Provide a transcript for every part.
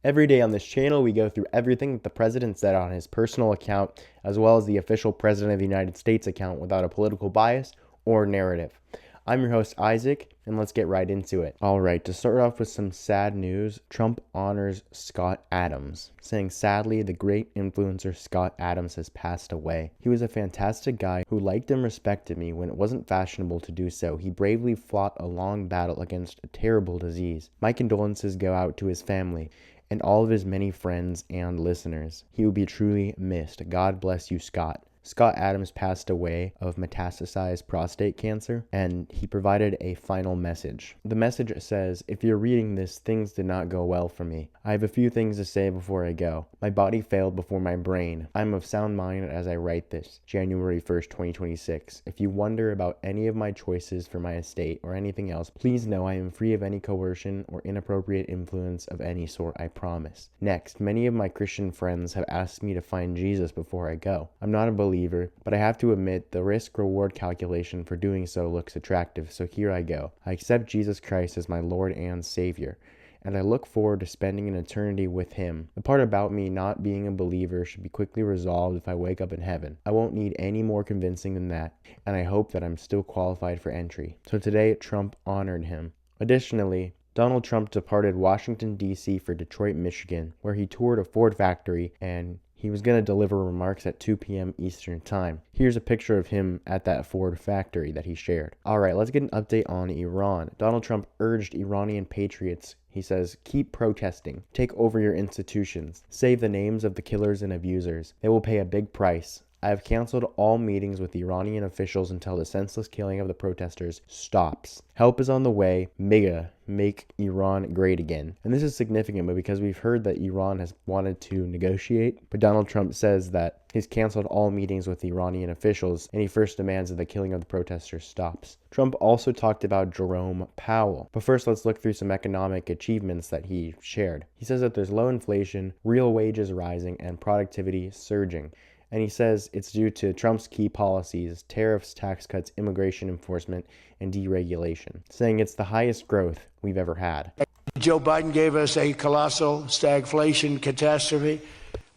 Every day on this channel, we go through everything that the president said on his personal account, as well as the official President of the United States account without a political bias or narrative. I'm your host, Isaac, and let's get right into it. All right, to start off with some sad news, Trump honors Scott Adams, saying, sadly, the great influencer Scott Adams has passed away. He was a fantastic guy who liked and respected me when it wasn't fashionable to do so. He bravely fought a long battle against a terrible disease. My condolences go out to his family and all of his many friends and listeners. He will be truly missed. God bless you, Scott. Scott Adams passed away of metastasized prostate cancer, and he provided a final message. The message says, if you're reading this, things did not go well for me. I have a few things to say before I go. My body failed before my brain. I'm of sound mind as I write this, January 1st, 2026. If you wonder about any of my choices for my estate or anything else, please know I am free of any coercion or inappropriate influence of any sort, I promise. Next, many of my Christian friends have asked me to find Jesus before I go. I'm not a believer, but I have to admit the risk-reward calculation for doing so looks attractive, so here I go. I accept Jesus Christ as my Lord and Savior, and I look forward to spending an eternity with him. The part about me not being a believer should be quickly resolved if I wake up in heaven. I won't need any more convincing than that, and I hope that I'm still qualified for entry. So today, Trump honored him. Additionally, Donald Trump departed Washington, D.C. for Detroit, Michigan, where he toured a Ford factory, and he was going to deliver remarks at 2 p.m. Eastern Time. Here's a picture of him at that Ford factory that he shared. All right, let's get an update on Iran. Donald Trump urged Iranian patriots. He says, keep protesting. Take over your institutions. Save the names of the killers and abusers. They will pay a big price. I have canceled all meetings with Iranian officials until the senseless killing of the protesters stops. Help is on the way. MAGA, make Iran great again. And this is significant because we've heard that Iran has wanted to negotiate, but Donald Trump says that he's canceled all meetings with Iranian officials, and he first demands that the killing of the protesters stops. Trump also talked about Jerome Powell. But first, let's look through some economic achievements that he shared. He says that there's low inflation, real wages rising, and productivity surging. And he says it's due to Trump's key policies, tariffs, tax cuts, immigration enforcement, and deregulation, saying it's the highest growth we've ever had. Joe Biden gave us a colossal stagflation catastrophe,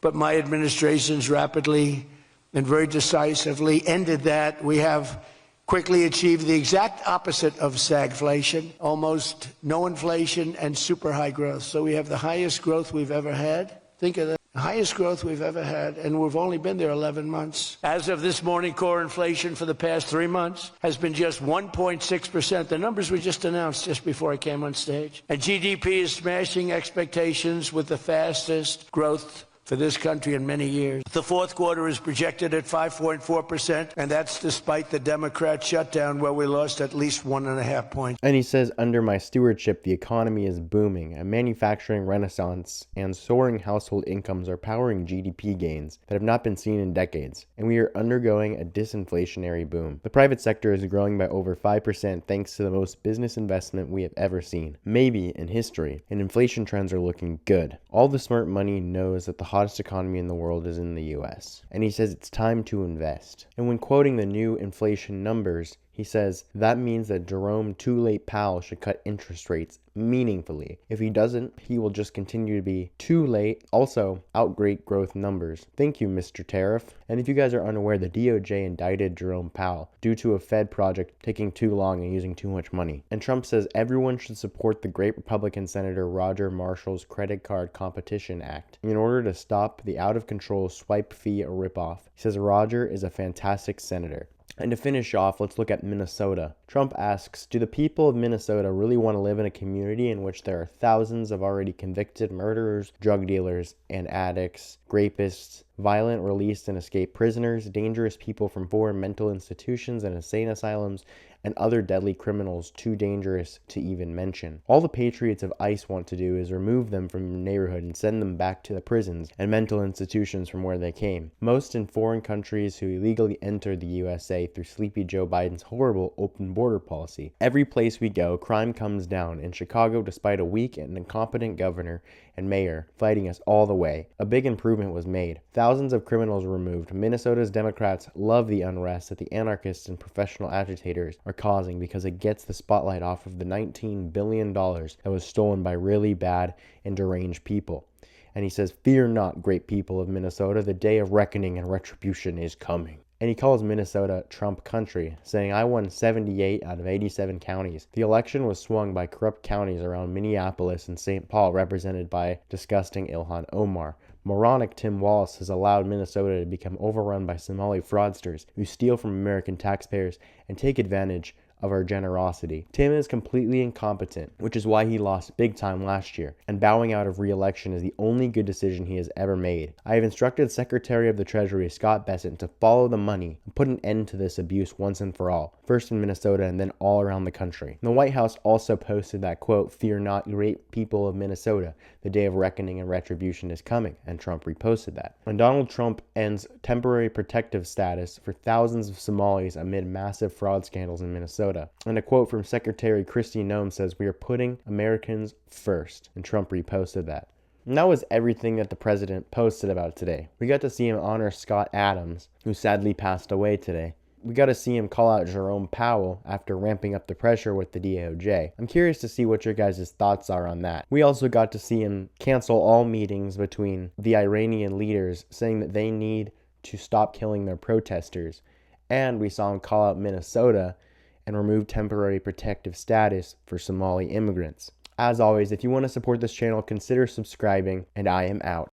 but my administration's rapidly and very decisively ended that. We have quickly achieved the exact opposite of stagflation, almost no inflation and super high growth. So we have the highest growth we've ever had. Think of that. The highest growth we've ever had, and we've only been there 11 months. As of this morning, core inflation for the past 3 months has been just 1.6%. The numbers we just announced just before I came on stage. And GDP is smashing expectations with the fastest growth for this country in many years. The fourth quarter is projected at 5.4%, and that's despite the Democrat shutdown where we lost at least 1.5 points. And he says, under my stewardship, the economy is booming. A manufacturing renaissance and soaring household incomes are powering GDP gains that have not been seen in decades, and we are undergoing a disinflationary boom. The private sector is growing by over 5% thanks to the most business investment we have ever seen, maybe in history, and inflation trends are looking good. All the smart money knows that the hottest economy in the world is in the US. And he says it's time to invest. And when quoting the new inflation numbers, he says that means that Jerome Too Late Powell should cut interest rates meaningfully. If he doesn't, he will just continue to be too late. Also, outgreat growth numbers. Thank you, Mr. Tariff. And if you guys are unaware, the DOJ indicted Jerome Powell due to a Fed project taking too long and using too much money. And Trump says everyone should support the great Republican Senator Roger Marshall's Credit Card Competition Act in order to stop the out-of-control swipe fee ripoff. He says Roger is a fantastic senator. And to finish off, let's look at Minnesota. Trump asks, do the people of Minnesota really want to live in a community in which there are thousands of already convicted murderers, drug dealers, and addicts, rapists, violent released and escaped prisoners, dangerous people from foreign mental institutions and insane asylums, and other deadly criminals too dangerous to even mention? All the patriots of ICE want to do is remove them from your neighborhood and send them back to the prisons and mental institutions from where they came. Most in foreign countries who illegally entered the USA through sleepy Joe Biden's horrible open border policy. Every place we go, crime comes down. In Chicago, despite a weak and incompetent governor, and mayor, fighting us all the way. A big improvement was made. Thousands of criminals were removed. Minnesota's Democrats love the unrest that the anarchists and professional agitators are causing because it gets the spotlight off of the $19 billion that was stolen by really bad and deranged people. And he says, "Fear not, great people of Minnesota, the day of reckoning and retribution is coming." And he calls Minnesota Trump country, saying, "I won 78 out of 87 counties." The election was swung by corrupt counties around Minneapolis and St. Paul, represented by disgusting Ilhan Omar. Moronic Tim Walz has allowed Minnesota to become overrun by Somali fraudsters who steal from American taxpayers and take advantage of our generosity. Tim is completely incompetent, which is why he lost big time last year, and bowing out of re-election is the only good decision he has ever made. I have instructed Secretary of the Treasury Scott Bessent to follow the money and put an end to this abuse once and for all, first in Minnesota and then all around the country. The White House also posted that, quote, "Fear not, great people of Minnesota, the day of reckoning and retribution is coming," and Trump reposted that. When Donald Trump ends temporary protective status for thousands of Somalis amid massive fraud scandals in Minnesota. And a quote from Secretary Kristi Noem says, "We are putting Americans first," and Trump reposted that. And that was everything that the president posted about today. We got to see him honor Scott Adams, who sadly passed away today. We got to see him call out Jerome Powell after ramping up the pressure with the DOJ. I'm curious to see what your guys' thoughts are on that. We also got to see him cancel all meetings between the Iranian leaders, saying that they need to stop killing their protesters. And we saw him call out Minnesota and remove temporary protective status for Somali immigrants. As always, if you want to support this channel, consider subscribing, and I am out.